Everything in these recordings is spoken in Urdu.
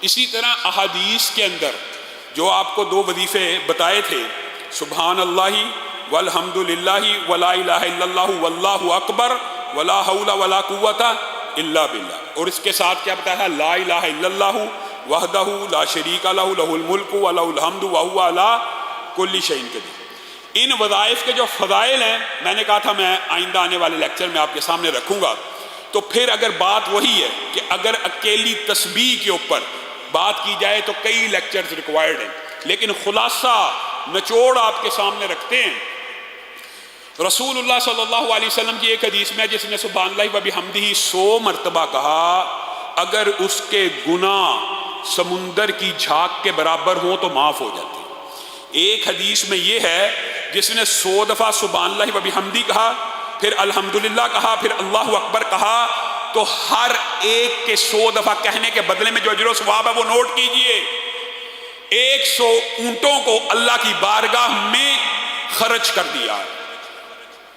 اسی طرح احادیث کے اندر جو آپ کو دو وظیفے بتائے تھے، سبحان اللہ والحمد للہ ولا الہ الا اللہ واللہ اکبر ولا حول ولا قوت الا باللہ، اور اس کے ساتھ کیا بتایا؟ لا الہ الا اللہ وحدہ لا شریک لہ لہ الملک ولہ الحمد وہو علی کل شیء قدیر۔ ان وظائف کے جو فضائل ہیں، میں نے کہا تھا میں آئندہ آنے والے لیکچر میں آپ کے سامنے رکھوں گا، تو پھر اگر بات وہی ہے کہ اگر اکیلی تسبیح کے اوپر بات کی جائے تو کئی لیکچرز ریکوائرڈ ہیں، لیکن خلاصہ نچوڑ آپ کے سامنے رکھتے ہیں۔ رسول اللہ صلی اللہ علیہ وسلم کی ایک حدیث میں جس نے سبحان اللہ و بحمدہ 100 مرتبہ کہا، اگر اس کے گناہ سمندر کی جھاگ کے برابر ہوں تو معاف ہو جاتے ہیں۔ ایک حدیث میں یہ ہے جس نے 100 دفعہ سبحان اللہ و بحمدہ کہا، پھر الحمدللہ کہا، پھر اللہ اکبر کہا، تو ہر ایک کے 100 دفعہ کہنے کے بدلے میں جو اجر و ثواب ہے وہ نوٹ کیجئے۔ 100 اونٹوں کو اللہ کی بارگاہ میں خرچ کر دیا،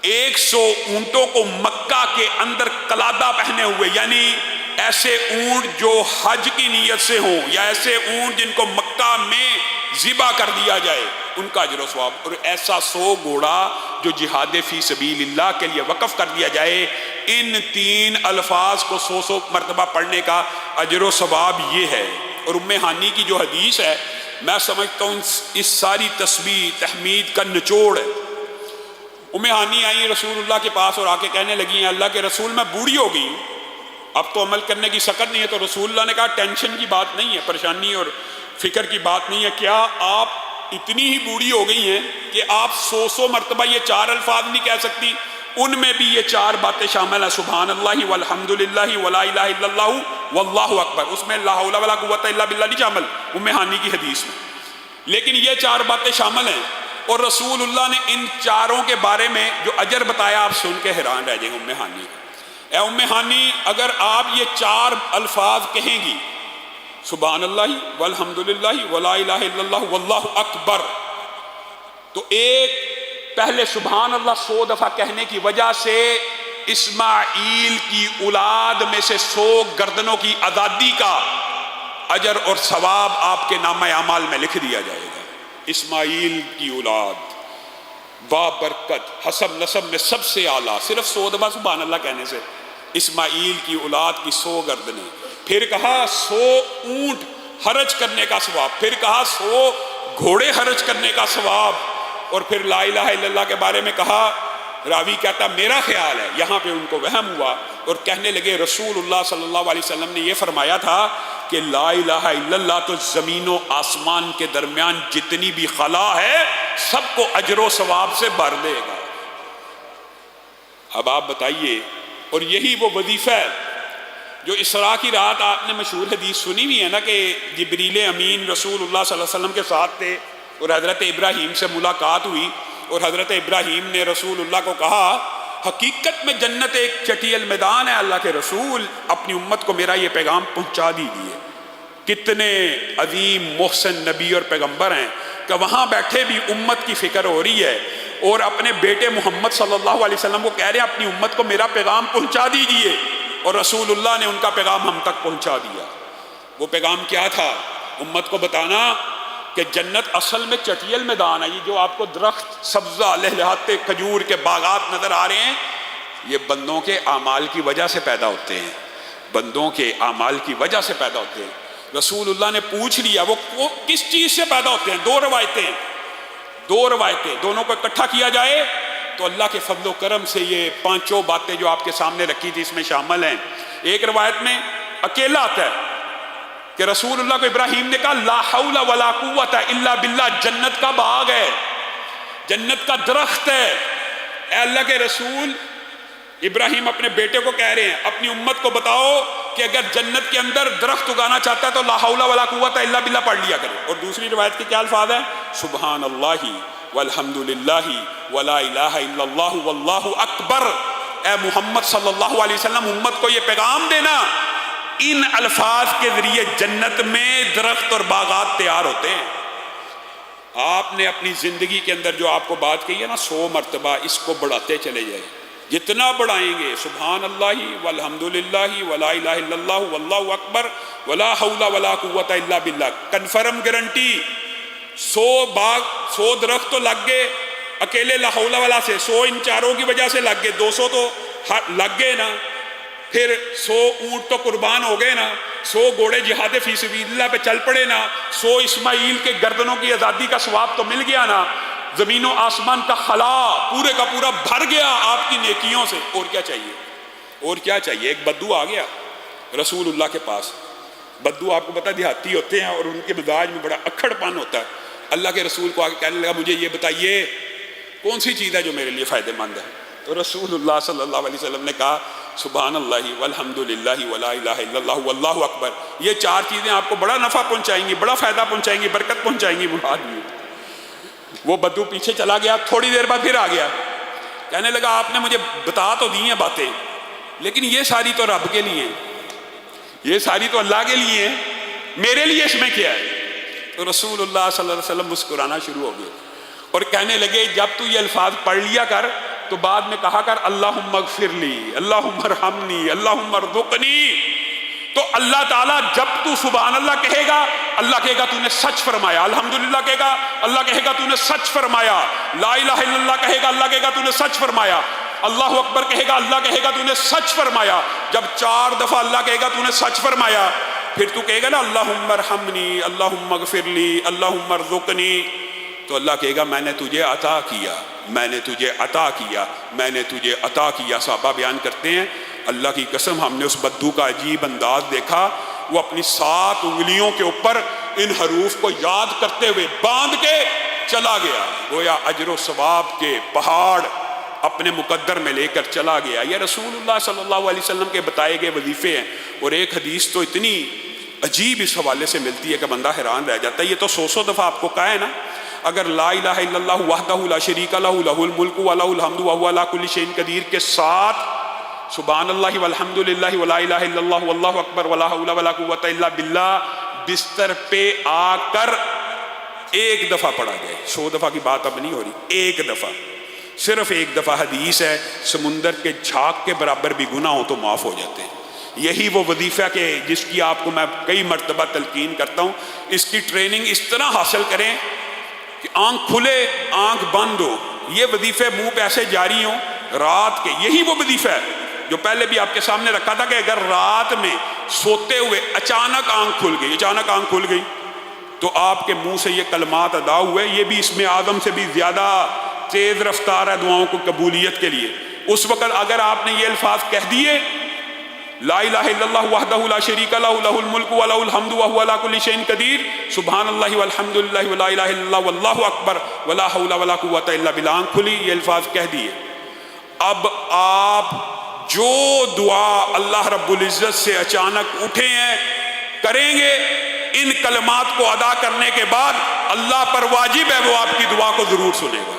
100 اونٹوں کو مکہ کے اندر قلادہ پہنے ہوئے، یعنی ایسے اونٹ جو حج کی نیت سے ہوں، یا ایسے اونٹ جن کو مکہ میں ذبح کر دیا جائے، ان کا اجر و ثواب، اور ایسا 100 گھوڑا جو جہاد فی سبیل اللہ کے لیے وقف کر دیا جائے۔ ان 3 الفاظ کو 100 مرتبہ پڑھنے کا اجر و ثواب یہ ہے۔ اور ام ہانی کی جو حدیث ہے، میں سمجھتا ہوں اس ساری تسبیح تحمید کا نچوڑ ہے۔ ام ہانی آئی رسول اللہ کے پاس اور آ کے کہنے لگی ہیں، اللہ کے رسول میں بوڑھی ہو گئی، اب تو عمل کرنے کی سکت نہیں ہے۔ تو رسول اللہ نے کہا ٹینشن کی بات نہیں ہے، پریشانی اور فکر کی بات نہیں ہے، کیا آپ اتنی ہی بوڑھی ہو گئی ہیں کہ آپ 100 مرتبہ یہ 4 الفاظ نہیں کہہ سکتی؟ ان میں بھی یہ 4 باتیں شامل ہیں، سبحان اللہ والحمد للہ ولا الہ الا اللہ واللہ اکبر، اس میں لا حول ولا قوت الا باللہ نہیں شامل ام ہانی کی حدیث میں، لیکن یہ 4 باتیں شامل ہیں۔ اور رسول اللہ نے ان 4 کے بارے میں جو اجر بتایا، آپ سن کے حیران رہ جائیں گے ام ہانی کا۔ اے ام ہانی، اگر آپ یہ 4 الفاظ کہیں گی، سبحان اللہ والحمد للہ ولا الہ الا اللہ واللہ اکبر، تو ایک پہلے سبحان اللہ 100 دفعہ کہنے کی وجہ سے اسماعیل کی اولاد میں سے 100 گردنوں کی آزادی کا اجر اور ثواب آپ کے نامہ اعمال میں لکھ دیا جائے گا۔ اسماعیل کی اولاد بابرکت، حسب نسب میں سب سے اعلیٰ، صرف 100 دفعہ سبحان اللہ کہنے سے اسماعیل کی اولاد کی 100 گردنیں، پھر کہا 100 اونٹ حرج کرنے کا ثواب، پھر کہا 100 گھوڑے حرج کرنے کا ثواب، اور پھر لا الہ الا اللہ کے بارے میں کہا۔ راوی کہتا میرا خیال ہے، یہاں پہ ان کو وہم ہوا اور کہنے لگے رسول اللہ صلی اللہ علیہ وسلم نے یہ فرمایا تھا کہ لا الہ الا اللہ تو زمین و آسمان کے درمیان جتنی بھی خلا ہے سب کو اجر و ثواب سے بھر دے گا۔ اب آپ بتائیے، اور یہی وہ وظیفہ ہے جو اسراء کی رات آپ نے مشہور حدیث سنی ہوئی ہے نا، کہ جبریل امین رسول اللہ صلی اللہ علیہ وسلم کے ساتھ تھے اور حضرت ابراہیم سے ملاقات ہوئی، اور حضرت ابراہیم نے رسول اللہ کو کہا حقیقت میں جنت ایک چٹیل میدان ہے، اللہ کے رسول اپنی امت کو میرا یہ پیغام پہنچا دیجیے۔ کتنے عظیم محسن نبی اور پیغمبر ہیں کہ وہاں بیٹھے بھی امت کی فکر ہو رہی ہے، اور اپنے بیٹے محمد صلی اللہ علیہ وسلم کو کہہ رہے ہیں اپنی امت کو میرا پیغام پہنچا دیجیے، اور رسول اللہ نے ان کا پیغام ہم تک پہنچا دیا۔ وہ پیغام کیا تھا؟ امت کو بتانا کہ جنت اصل میں چٹیل میدان ہے، یہ جو آپ کو درخت سبزہ لہلہاتے کھجور کے باغات نظر آ رہے ہیں، یہ بندوں کے اعمال کی وجہ سے پیدا ہوتے ہیں، بندوں کے اعمال کی وجہ سے پیدا ہوتے ہیں۔ رسول اللہ نے پوچھ لیا وہ کس چیز سے پیدا ہوتے ہیں؟ 2 روایتیں، دونوں کو اکٹھا کیا جائے تو اللہ کے فضل و کرم سے یہ 5 باتیں جو آپ کے سامنے رکھی تھی اس میں شامل ہیں۔ ایک روایت میں اکیلا آتا ہے کہ رسول اللہ کو ابراہیم نے کہا لا حول ولا قوت الا باللہ، جنت کا باغ ہے، جنت کا درخت ہے۔ اے اللہ کے رسول، ابراہیم اپنے بیٹے کو کہہ رہے ہیں اپنی امت کو بتاؤ کہ اگر جنت کے اندر درخت اگانا چاہتا ہے تو لا حول ولا قوت الا باللہ پڑھ لیا کرے۔ اور دوسری روایت کے کیا الفاظ ہیں؟ سبحان اللہ والحمد للہ ولا الہ الا اللہ واللہ اکبر۔ اے محمد صلی اللہ علیہ وسلم، امت کو یہ پیغام دینا ان الفاظ کے ذریعے جنت میں درخت اور باغات تیار ہوتے ہیں۔ آپ نے اپنی زندگی کے اندر جو آپ کو بات کہی ہے نا 100 مرتبہ، اس کو بڑھاتے چلے جائیں، جتنا بڑھائیں گے سبحان اللہ والحمد للہ ولا الہ الا اللہ واللہ اکبر ولا حول ولا قوت الا باللہ، کنفرم گارنٹی۔ 100 درخت تو لگ گئے اکیلے لا حول ولا سے، 100 ان چاروں کی وجہ سے لگ گئے، 200 تو لگ گئے نا، پھر 100 اونٹ تو قربان ہو گئے نا، 100 گھوڑے جہاد فی سبیل اللہ پہ چل پڑے نا، 100 اسماعیل کے گردنوں کی آزادی کا ثواب تو مل گیا نا، زمین و آسمان کا خلا پورے کا پورا بھر گیا آپ کی نیکیوں سے۔ اور کیا چاہیے؟ اور کیا چاہیے؟ ایک بدو آ گیا رسول اللہ کے پاس۔ بدو آپ کو پتہ دیہاتی ہوتے ہیں اور ان کے مزاج میں بڑا اکھڑ پن ہوتا ہے۔ اللہ کے رسول کو آ کے کہنے لگا مجھے یہ بتائیے کون سی چیز ہے جو میرے لیے فائدہ مند ہے؟ تو رسول اللہ صلی اللہ علیہ وسلم نے کہا سبحان اللہ والحمد للہ ولا الہ الا اللہ واللہ اکبر، یہ 4 چیزیں آپ کو بڑا نفع پہنچائیں گی، بڑا فائدہ پہنچائیں گی، برکت پہنچائیں گی۔ وہ بدو پیچھے چلا گیا، تھوڑی دیر بعد پھر آ گیا، کہنے لگا آپ نے مجھے بتا تو دی ہیں باتیں، لیکن یہ ساری تو رب کے لیے ہیں، یہ ساری تو اللہ کے لیے ہیں، میرے لیے اس میں کیا ہے؟ تو رسول اللہ صلی اللہ علیہ وسلم مسکرانا شروع ہو گئے اور کہنے لگے جب تو یہ الفاظ پڑھ لیا کر تو بعد میں کہا کر اللہم اغفر لی، اللہم ارحمنی، اللہم ارزقنی۔ تو اللہ تعالیٰ جب تو سبحان اللہ کہے گا اللہ کہے گا تو نے سچ فرمایا، الحمدللہ کہے گا اللہ کہے گا تو نے سچ فرمایا، لا الہ الا اللہ کہے گا اللہ کہے گا تو نے سچ فرمایا، اللہ اکبر کہے گا اللہ کہے گا تو نے سچ فرمایا۔ جب 4 دفعہ اللہ کہے گا تو نے سچ فرمایا، پھر تو کہے گا نا اللہم ارحمنی، اللہم اغفر لی، اللہم ارزقنی، تو اللہ کہے گا میں نے تجھے عطا کیا، میں نے تجھے عطا کیا، میں نے تجھے عطا کیا۔ صحابہ بیان کرتے ہیں اللہ کی قسم ہم نے اس بدو کا عجیب انداز دیکھا، وہ اپنی 7 انگلیوں کے اوپر ان حروف کو یاد کرتے ہوئے باندھ کے چلا گیا، گویا اجر و ثواب کے پہاڑ اپنے مقدر میں لے کر چلا گیا۔ یہ رسول اللہ صلی اللہ علیہ وسلم کے بتائے گئے وظیفے ہیں، اور ایک حدیث تو اتنی عجیب اس حوالے سے ملتی ہے کہ بندہ حیران رہ جاتا ہے۔ یہ تو 100 دفعہ آپ کو کہا ہے نا، اگر لا الہ الا اللہ وحدہ لا شریک لہ لہ الملک و لہ الحمد وہو علی کل شیء قدیر کے ساتھ سبحان اللہ والحمد للہ ولا الہ الا اللہ واللہ اکبر ولا حول ولا قوت الا باللہ بستر پہ آ کر 1 دفعہ پڑھا جائے، 100 دفعہ کی بات اب نہیں ہو رہی، 1 دفعہ، صرف 1 دفعہ۔ حدیث ہے سمندر کے جھاگ کے برابر بھی گناہ ہو تو معاف ہو جاتے ہیں۔ یہی وہ وظیفہ کہ جس کی آپ کو میں کئی مرتبہ تلقین کرتا ہوں، اس کی ٹریننگ اس طرح حاصل کریں کہ آنکھ کھلے آنکھ بند ہو، یہ وظیفے منہ پہ ایسے جاری ہوں رات کے۔ یہی وہ وظیفہ ہے جو پہلے بھی آپ کے سامنے رکھا تھا کہ اگر رات میں سوتے ہوئے اچانک آنکھ کھل گئی تو آپ کے منہ سے یہ کلمات ادا ہوئے، یہ بھی اسم اعظم سے بھی زیادہ تیز رفتار ہے دعاؤں کو قبولیت کے لیے۔ اس وقت اگر آپ نے یہ الفاظ کہہ دیے لا الہ الا اللہ وحدہ لا شریک لہ لہ الملک و لہ الحمد وہو علی کل شیء قدیر، سبحان اللہ والحمد للہ ولا الہ الا اللہ واللہ اکبر ولا حول ولا قوت الا باللہ، آنکھ کھلی یہ الفاظ کہہ دیے، اب آپ جو دعا اللہ رب العزت سے اچانک اٹھے ہیں کریں گے، ان کلمات کو ادا کرنے کے بعد اللہ پر واجب ہے وہ آپ کی دعا کو ضرور سنے گا۔